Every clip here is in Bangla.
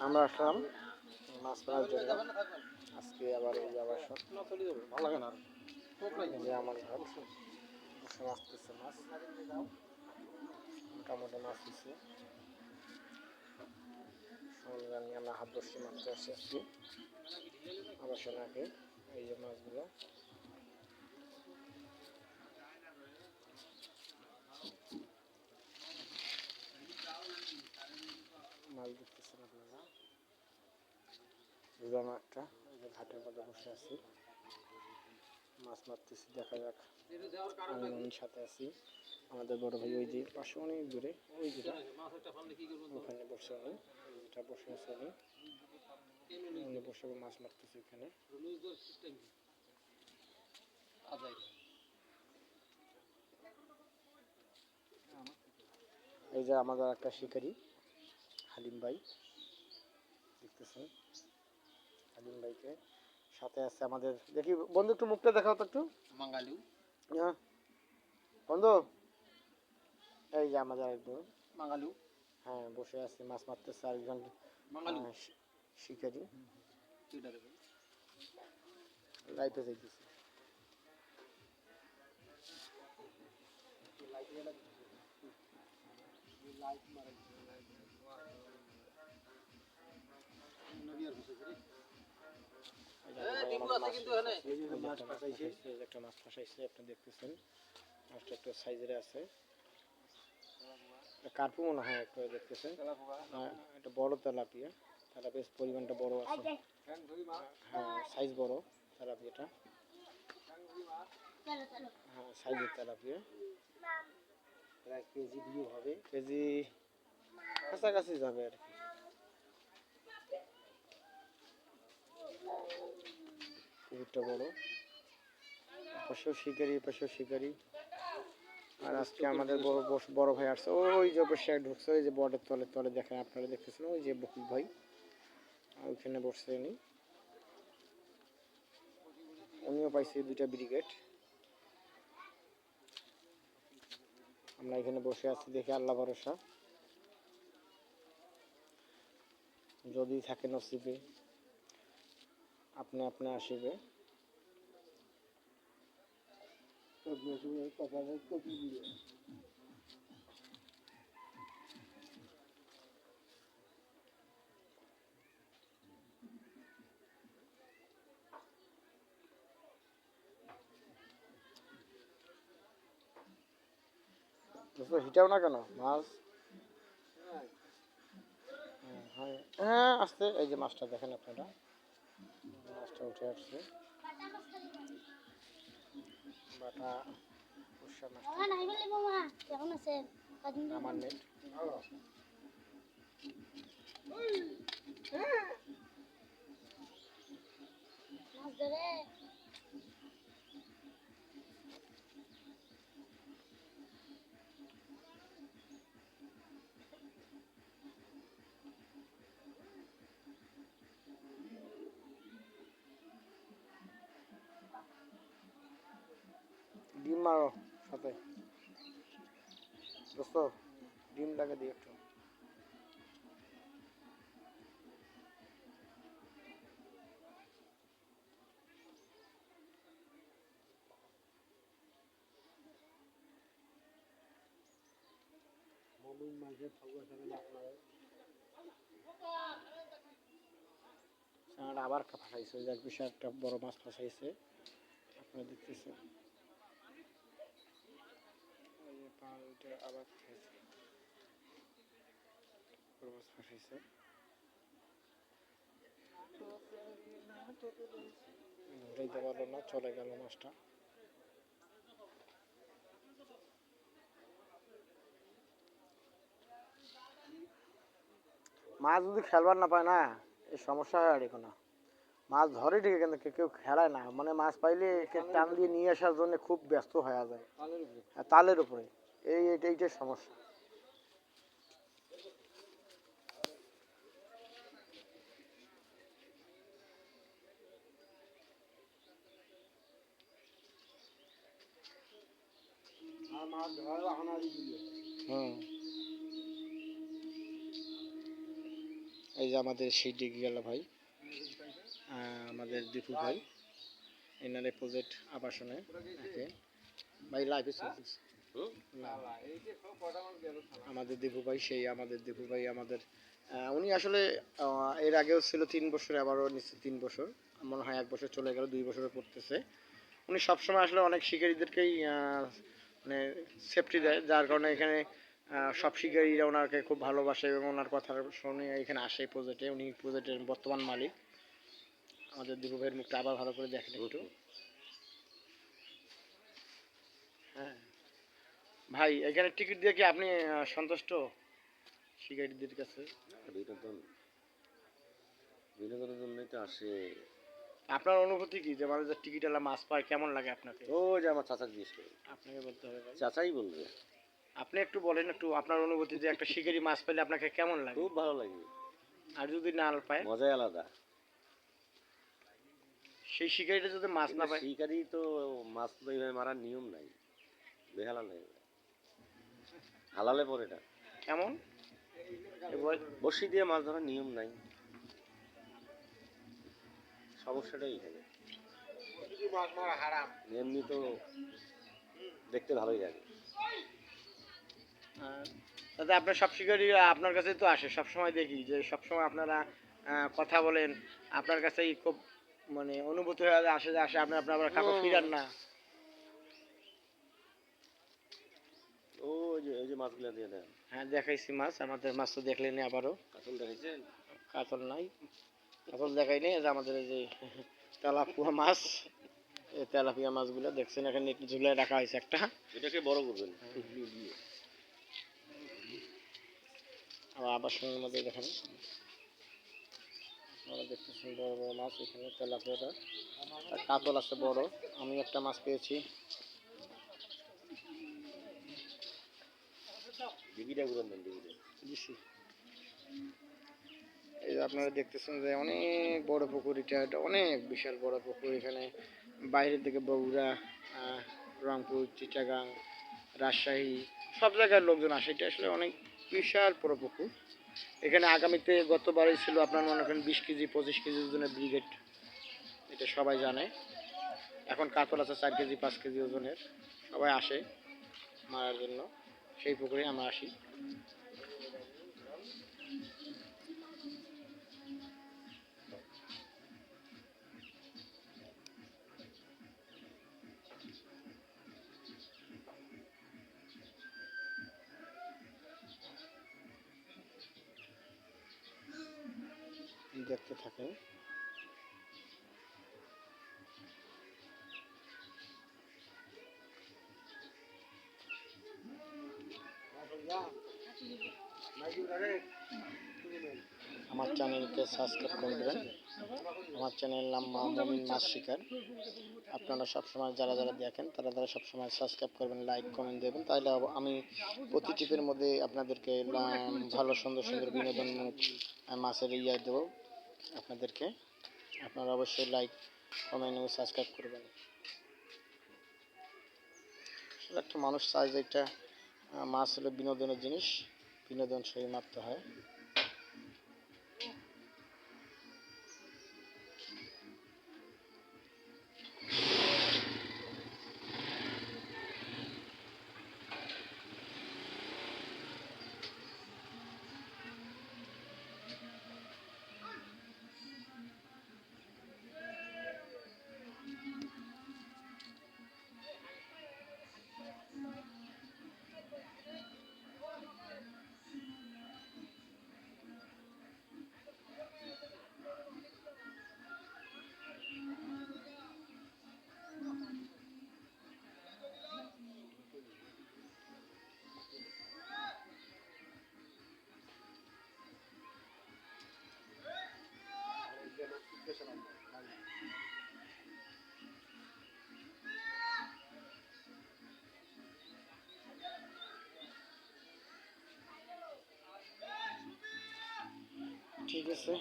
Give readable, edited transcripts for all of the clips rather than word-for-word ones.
আমরা আসলাম মাছ ধরার জন্য। আজকে আবার এই আবার ভালো লাগে না যে আমার ঘর বসে মাছতেছে মাছ, মোটামুটি মাছ দিচ্ছে। আমরা হাত বসে মারতে আসছি আজকে আবার সোনাকে। এই যে মাছগুলো মাছ দেখতেছেন আপনারা। আমরা একটা ঘাটের মধ্যে বসে আছি, মাছ মারতেছি। দেখা যাক, আমি মামির সাথে আছি। আমাদের বড় ভাই ওই যে পাশে অনেক দূরে, ওই যেটা ওখানে বসে উনি, যেটা বসে আছে উনি বসে মাছ মারতেছে এখানে। এই যে আমাদের একটা শিকারী হালিম ভাই দেখতেছেন, হালিম ভাইকে সাথে আছে আমাদের। দেখি বন্ধু একটু মুখটা দেখাও তো একটু বাঙালি। হ্যাঁ বন্ধু, এই যে আমাদের একজন বাঙালু, হ্যাঁ বসে আছে মাছ মারতেছে। আরেকজন শিকারী লাইটে যাইতেছে। একটা মাছ ফাঁসাইছে, আপনি দেখতেছেন মাছটা একটু সাইজের আছে, কার্পু মনে হয় একটু দেখতেছেন। একটা বড় তেলাপিয়া, তেলাপিয়ার পরিমাণটা বড় আছে, হ্যাঁ সাইজ বড় তেলাপিয়াটা, হ্যাঁ সাইজের তেলাপিয়া। প্রায় কেজি দিয়ে হবে, কেজি কাছাকাছি যাবে আর কি। কুকুরটা বড়, পাশেও শিকারি, পাশেও শিকারি। আর আজকে আমাদের বড় ভাই আসছে, ওই যে বসে ঢুকছে, ওই যে বর্ডের তলে তলে দেখেন, আপনারা দেখতেছেন ওই যে বকুল ভাই ওইখানে বসছে। উনিও পাইছে 2টা ব্রিগেড। আমরা এখানে বসে আছি, দেখে আল্লাহ ভরসা, যদি থাকে নসিবে আপনি আপনি আসিবে। হিটাও না কেন মাছ, হ্যাঁ আসতে। এই যে মাছটা দেখেন আপনারা, মাছটা উঠে আসছে, বাটা উৎসা মাছ। কেমন আছেন? আমার নেট মাছ ধরে ডিম মারো সাথে দোস্ত, ডিম লাগে দিয়ে একটু। আবার ফাঁসাইছে, এক বিশাল একটা বড় মাছ ফাঁসাইছে, আপনারা দেখতেছেন। আবার বড় মাছ ফাঁসাইছে, উঠাইতে পারলো না, চলে গেল মাছটা। মাছ যদি খেলবার না পায় না, এই সমস্যা হয় আর কোনো। মাছ ধরে ঠিকই, কিন্তু কেউ খেলায় না, মানে মাছ পাইলে টান দিয়ে নিয়ে আসার জন্য খুব ব্যস্ত হয়ে যায় তালের উপরে। এইটাই সমস্যা। হুম এই যে আমাদের সেই ডিগি গেল ভাই, আমাদের দীপু ভাই, এনারে প্রজেক্ট আবাসনে থাকে ভাই, লাইফে চলতেছে। আমাদের দীপু ভাই, সেই আমাদের দীপু ভাই আমাদের, উনি আসলে এর আগেও ছিল 3 বছর, আবারও নিচ্ছে 3 বছর, মনে হয় 1 বছর চলে গেল, 2 বছরে পড়তেছে। উনি সবসময় আসলে অনেক শিকারীদেরকেই মানে সেফটি দেয়, যার কারণে এখানে সব শিকারীরা ওনাকে খুব ভালোবাসে এবং ওনার কথা শুনে এখানে আসে প্রজেক্টে। উনি প্রজেক্টের বর্তমান মালিক। আমাদের দীপু ভাইয়ের মুখটা আবার ভালো করে দেখেন একটু। হ্যাঁ ভাই, এখানে টিকিট দিয়ে কি আপনি সন্তুষ্ট শিকারীদের কাছে? বিনোদনের জন্যই তো আসে। আপনার অনুভূতি কি যে মানুষ টিকিট এলা মাছ পায়, কেমন লাগে আপনাকে? ও যে আমার চাচা জিজ্ঞেস করে, আপনাকে বলতে হবে ভাই, চাচাই বলবে। আপনি একটু বলেন একটু আপনার অনুভূতি, যে একটা শিকারি মাছ পেলে আপনাকে কেমন লাগে? খুব ভালো লাগে, আর যদি না পায়? মজাই আলাদা। সেই শিকারিটা যদি মাছ না পায়? শিকারি তো মাছ তো এইভাবে মারার নিয়ম নাই, বেহালা নাই, হালালে পরে এটা কেমন বড়শি দিয়ে মাছ ধরার নিয়ম নাই, সমস্যাটাই এখানে। এমনি তো দেখতে ভালোই লাগে। তাতে আপনার সব শিকারি আপনার কাছে তো আসে, সবসময় দেখি যে সবসময় আপনারা কথা বলেন, আপনার কাছেই খুব মানে অনুভূতি হয়ে আসে, যে আসে আপনি আপনার কাউকে ফিরান না। ওই যে মাছগুলো দিয়ে দেন। হ্যাঁ দেখাইছি মাছ, আমাদের মাছ তো দেখলেন আবারও। কাতল দেখাইছেন? কাতল নাই, কাতল দেখাই নেই, যে আমাদের এই যে তেলাপুয়া মাছ, এই তেলাপিয়া মাছগুলো দেখছেন এখানে ঝুলে রাখা হয়েছে একটা। এটাকে বড় করবেন আবার আবাসনের মধ্যে দেখেন আপনারা দেখতেছেন বড় বড় মাছ, এখানে তেলাপিয়াটা, আর কাতল আছে বড়। আমি একটা মাছ পেয়েছি। ডিবিটা ঘুরান দেন, ডিবিটা দিছি। এই যে আপনারা দেখতেছেন যে অনেক বড় পুকুর, এটা অনেক বিশাল বড় পুকুর। এখানে বাইরের থেকে বগুড়া, রংপুর, চিটাগাং, রাজশাহী সব জায়গার লোকজন আসে। এটা আসলে অনেক বিশাল বড় পুকুর। এখানে আগামীতে গতবারই ছিল আপনার মনে করেন 20 কেজি 25 কেজি ওজনের ব্রিগেড, এটা সবাই জানে। এখন কাতল আছে 4 কেজি 5 কেজি ওজনের, সবাই আসে মারার জন্য, সেই পুকুরে আমরা আসি। দেখতে থাকেন। আমার চ্যানেলকে সাবস্ক্রাইব করবেন। আমার চ্যানেলের নাম মমিন মাছ শিকার। আপনারা সবসময় যারা যারা দেখেন তারা সবসময় সাবস্ক্রাইব করবেন, লাইক কমেন্ট দেবেন, তাহলে আমি প্রতি টিপের মধ্যে আপনাদেরকে ভালো সুন্দর সুন্দর বিনোদনমূলক মাছের দেবো আপনাদেরকে। আপনারা অবশ্যই লাইক কমেন্ট এবং সাবস্ক্রাইব করবেন। একটা মানুষ চায় যে একটা মাছ হলো বিনোদনের জিনিস, বিনোদন সহি মারতে হয়। ঠিক আছে,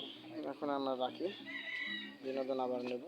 এখন আমরা রাখি, বিনোদন আবার নেব।